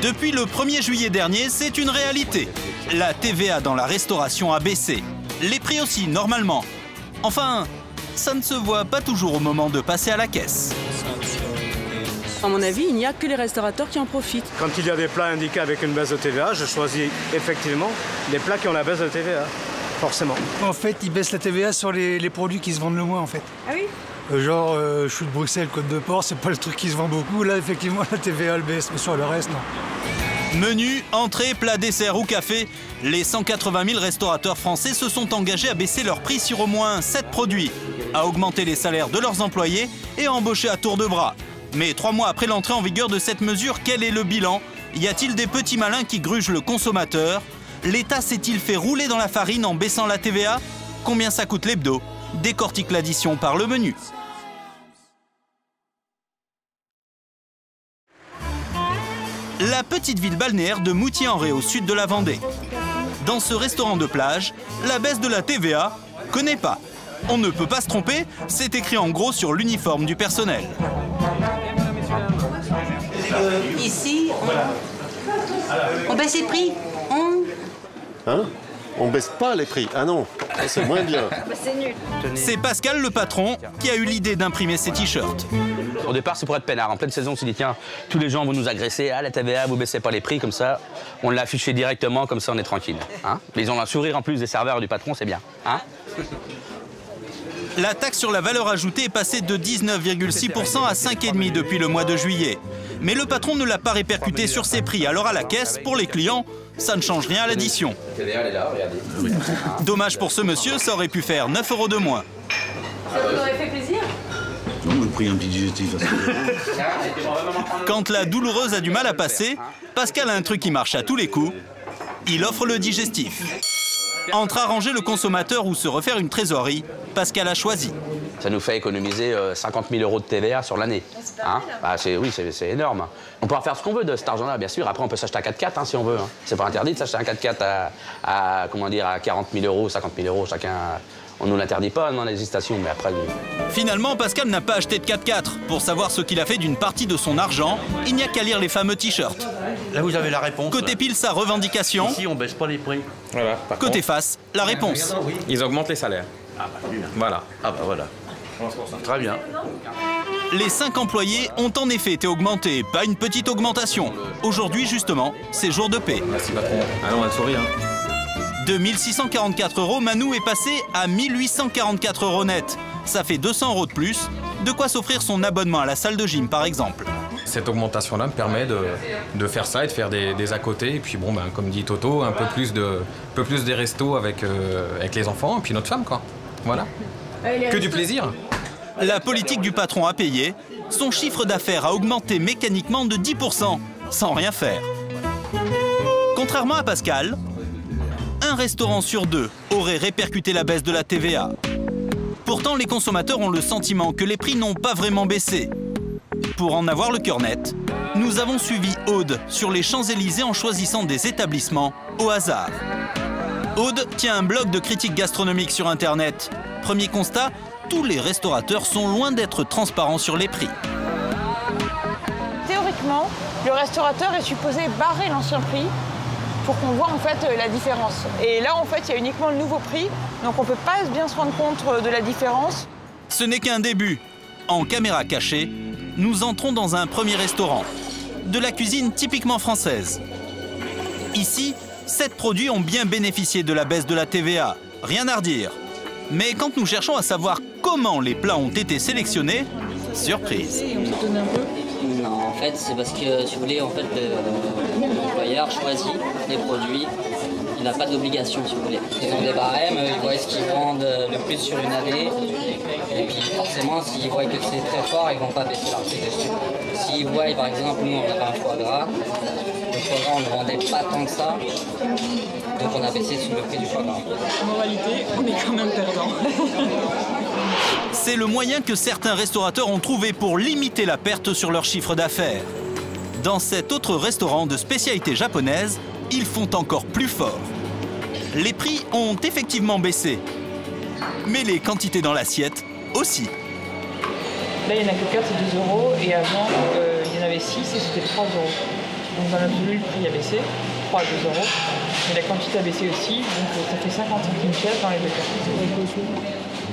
Depuis le 1er juillet dernier, c'est une réalité. La TVA dans la restauration a baissé. Les prix aussi, normalement. Enfin, ça ne se voit pas toujours au moment de passer à la caisse. À mon avis, il n'y a que les restaurateurs qui en profitent. Quand il y a des plats indiqués avec une baisse de TVA, je choisis effectivement les plats qui ont la baisse de TVA, forcément. En fait, ils baissent la TVA sur les produits qui se vendent le moins, en fait. Ah oui? Genre, chou de Bruxelles, côte de porc, c'est pas le truc qui se vend beaucoup. Là, effectivement, la TVA, elle baisse, mais sur le reste, non. Menu, entrée, plat, dessert ou café, les 180 000 restaurateurs français se sont engagés à baisser leur prix sur au moins 7 produits, à augmenter les salaires de leurs employés et à embaucher à tour de bras. Mais 3 mois après l'entrée en vigueur de cette mesure, quel est le bilan? Y a-t-il des petits malins qui grugent le consommateur? L'État s'est-il fait rouler dans la farine en baissant la TVA? Combien ça coûte l'hebdo? Décortique l'addition par le menu. La petite ville balnéaire de Moutier-en-Ré au sud de la Vendée. Dans ce restaurant de plage, la baisse de la TVA, connaît pas. On ne peut pas se tromper, c'est écrit en gros sur l'uniforme du personnel. Ici, on baisse les prix. Hein? On baisse pas les prix. Ah non, c'est moins bien. C'est nul. C'est Pascal, le patron, qui a eu l'idée d'imprimer ces t-shirts. Au départ, c'est pour être peinard. En pleine saison, on s'est dit, tiens, tous les gens vont nous agresser. Ah, la TVA, vous baissez pas les prix, comme ça. On l'a affiché directement, comme ça, on est tranquille. Hein? Mais ils ont un sourire en plus des serveurs et du patron, c'est bien. Hein? La taxe sur la valeur ajoutée est passée de 19,6% à 5,5% depuis le mois de juillet. Mais le patron ne l'a pas répercuté sur ses prix. Alors à la caisse, pour les clients, ça ne change rien à l'addition. Dommage pour ce monsieur, ça aurait pu faire 9 € de moins. Ça vous aurait fait plaisir? Non, j'ai pris un petit digestif. Quand la douloureuse a du mal à passer, Pascal a un truc qui marche à tous les coups. Il offre le digestif. Entre arranger le consommateur ou se refaire une trésorerie, Pascal a choisi. Ça nous fait économiser 50 000 € de TVA sur l'année. Hein? Bah, oui, c'est énorme. On peut en faire ce qu'on veut de cet argent-là, bien sûr. Après, on peut s'acheter un 4x4 hein, si on veut. Hein. C'est pas interdit de s'acheter un 4x4 à 40 000 €, 50 000 €, chacun. On ne nous l'interdit pas dans les législation, mais après... Finalement, Pascal n'a pas acheté de 4x4. Pour savoir ce qu'il a fait d'une partie de son argent, il n'y a qu'à lire les fameux t-shirts. Là, vous avez la réponse. Côté pile, sa revendication. Ici, on baisse pas les prix. Voilà, Côté face, la réponse. Ils augmentent les salaires. Voilà. Ah bah voilà. Très bien. Les 5 employés ont en effet été augmentés, pas une petite augmentation. Aujourd'hui, justement, c'est jour de paix. Merci patron. Ah non, on a le sourire. De 1 644 €, Manou est passé à 1 844 € net. Ça fait 200 € de plus, de quoi s'offrir son abonnement à la salle de gym par exemple. Cette augmentation-là me permet de faire ça et de faire des à côté. Et puis bon, ben, comme dit Toto, un peu plus des restos avec les enfants et puis notre femme, quoi. Voilà. Que du plaisir. La politique du patron a payé. Son chiffre d'affaires a augmenté mécaniquement de 10%, sans rien faire. Contrairement à Pascal, un restaurant sur 2 aurait répercuté la baisse de la TVA. Pourtant, les consommateurs ont le sentiment que les prix n'ont pas vraiment baissé. Pour en avoir le cœur net, nous avons suivi Aude sur les Champs-Élysées en choisissant des établissements au hasard. Aude tient un blog de critique gastronomique sur Internet. Premier constat, tous les restaurateurs sont loin d'être transparents sur les prix. Théoriquement, le restaurateur est supposé barrer l'ancien prix pour qu'on voit en fait la différence. Et là, en fait, il y a uniquement le nouveau prix, donc on ne peut pas bien se rendre compte de la différence. Ce n'est qu'un début. En caméra cachée, nous entrons dans un premier restaurant. De la cuisine typiquement française. Ici, 7 produits ont bien bénéficié de la baisse de la TVA. Rien à redire. Mais quand nous cherchons à savoir comment les plats ont été sélectionnés, surprise. Non, en fait, c'est parce que, si vous voulez, en fait, l'employeur choisit les produits. Il n'a pas d'obligation, si vous voulez. Ils ont des barèmes, ils voient ce qu'ils vendent le plus sur une année. Et puis, forcément, s'ils voient que c'est très fort, ils ne vont pas baisser leur prix dessus. S'ils voient, par exemple, nous, on avait un foie gras. Le foie gras, on ne vendait pas tant que ça. Donc, on a baissé sur le prix du foie gras. En moralité, on est quand même perdant. C'est le moyen que certains restaurateurs ont trouvé pour limiter la perte sur leur chiffre d'affaires. Dans cet autre restaurant de spécialité japonaise, ils font encore plus fort. Les prix ont effectivement baissé, mais les quantités dans l'assiette aussi. Là, il n'y en a que 4, c'est 2 €, et avant, il y en avait 6 et c'était 3 €. Donc dans l'absolu, le prix a baissé, 3 à 2 euros. Mais la quantité a baissé aussi, donc ça fait 50 centimes pièce dans les deux cas.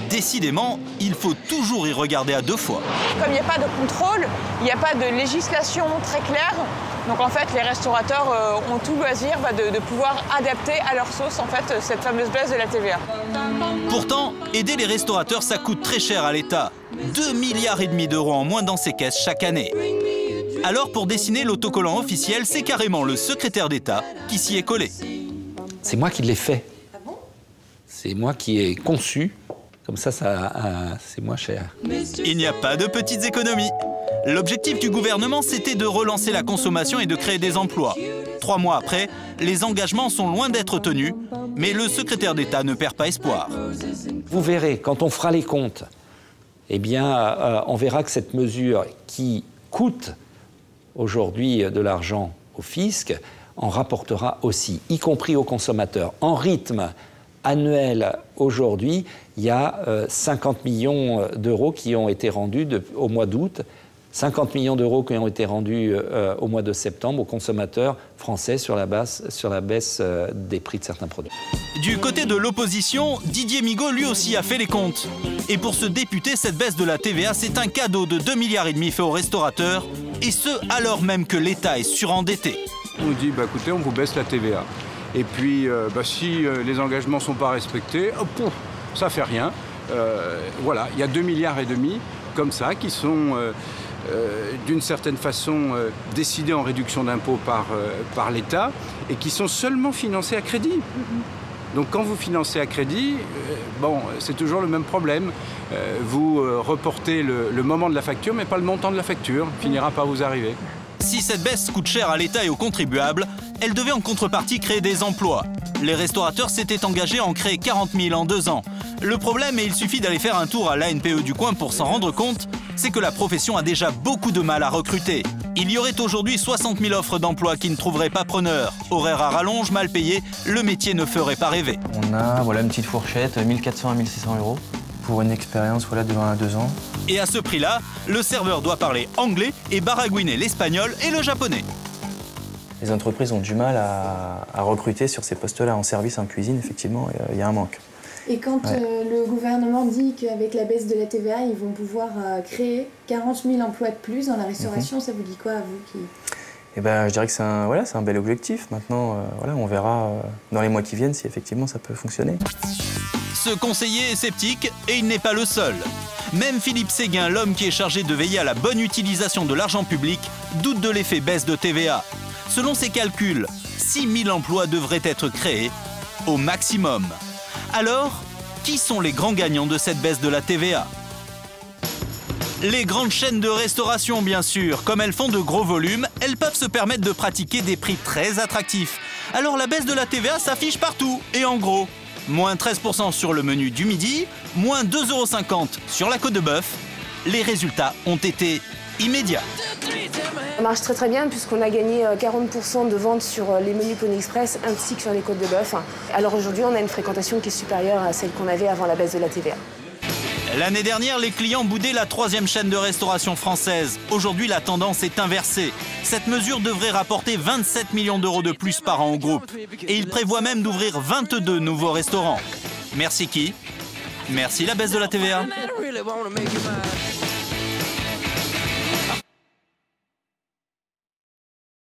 Décidément, il faut toujours y regarder à deux fois. Comme il n'y a pas de contrôle, il n'y a pas de législation très claire, donc en fait les restaurateurs ont tout loisir de pouvoir adapter à leur sauce en fait cette fameuse baisse de la TVA. Pourtant, aider les restaurateurs, ça coûte très cher à l'État. 2,5 milliards d'euros en moins dans ses caisses chaque année. Alors pour dessiner l'autocollant officiel, c'est carrément le secrétaire d'État qui s'y est collé. C'est moi qui l'ai fait. C'est moi qui ai conçu. Comme ça, c'est moins cher. Il n'y a pas de petites économies. L'objectif du gouvernement, c'était de relancer la consommation et de créer des emplois. 3 mois après, les engagements sont loin d'être tenus, mais le secrétaire d'État ne perd pas espoir. Vous verrez, quand on fera les comptes, eh bien, on verra que cette mesure qui coûte aujourd'hui de l'argent au fisc en rapportera aussi, y compris aux consommateurs, en rythme annuel. Aujourd'hui, il y a 50 millions d'euros qui ont été rendus au mois d'août, 50 millions d'euros qui ont été rendus au mois de septembre aux consommateurs français sur la baisse des prix de certains produits. Du côté de l'opposition, Didier Migaud lui aussi a fait les comptes. Et pour ce député, cette baisse de la TVA, c'est un cadeau de 2,5 milliards fait aux restaurateurs, et ce alors même que l'État est surendetté. On dit, écoutez, on vous baisse la TVA. Et puis, si les engagements ne sont pas respectés, ça ne fait rien. Voilà, il y a 2,5 milliards comme ça qui sont, d'une certaine façon, décidés en réduction d'impôts par l'État et qui sont seulement financés à crédit. Donc quand vous financez à crédit, c'est toujours le même problème. Vous reportez le moment de la facture, mais pas le montant de la facture. Finira par vous arriver. Si cette baisse coûte cher à l'État et aux contribuables, elle devait en contrepartie créer des emplois. Les restaurateurs s'étaient engagés à en créer 40 000 en 2 ans. Le problème, et il suffit d'aller faire un tour à l'ANPE du coin pour s'en rendre compte, c'est que la profession a déjà beaucoup de mal à recruter. Il y aurait aujourd'hui 60 000 offres d'emploi qui ne trouveraient pas preneur. Horaires à rallonge, mal payés, le métier ne ferait pas rêver. On a une petite fourchette, 1 400 à 1 600 euros pour une expérience de 1 à 2 ans. Et à ce prix-là, le serveur doit parler anglais et baragouiner l'espagnol et le japonais. Les entreprises ont du mal à recruter sur ces postes-là. En service, en cuisine, effectivement, il y a un manque. Et quand le gouvernement dit qu'avec la baisse de la TVA, ils vont pouvoir créer 40 000 emplois de plus dans la restauration, ça vous dit quoi à vous qui... Je dirais que c'est un bel objectif. Maintenant, on verra dans les mois qui viennent si effectivement ça peut fonctionner. Ce conseiller est sceptique et il n'est pas le seul. Même Philippe Séguin, l'homme qui est chargé de veiller à la bonne utilisation de l'argent public, doute de l'effet baisse de TVA. Selon ses calculs, 6 000 emplois devraient être créés au maximum. Alors, qui sont les grands gagnants de cette baisse de la TVA? Les grandes chaînes de restauration, bien sûr. Comme elles font de gros volumes, elles peuvent se permettre de pratiquer des prix très attractifs. Alors la baisse de la TVA s'affiche partout, et en gros. Moins 13% sur le menu du midi, moins 2,50 € sur la côte de bœuf. Les résultats ont été immédiats. Ça marche très très bien puisqu'on a gagné 40% de ventes sur les menus Pony Express ainsi que sur les côtes de bœuf. Alors aujourd'hui, on a une fréquentation qui est supérieure à celle qu'on avait avant la baisse de la TVA. L'année dernière, les clients boudaient la 3e chaîne de restauration française. Aujourd'hui, la tendance est inversée. Cette mesure devrait rapporter 27 millions d'euros de plus par an au groupe. Et il prévoit même d'ouvrir 22 nouveaux restaurants. Merci qui? Merci la baisse de la TVA.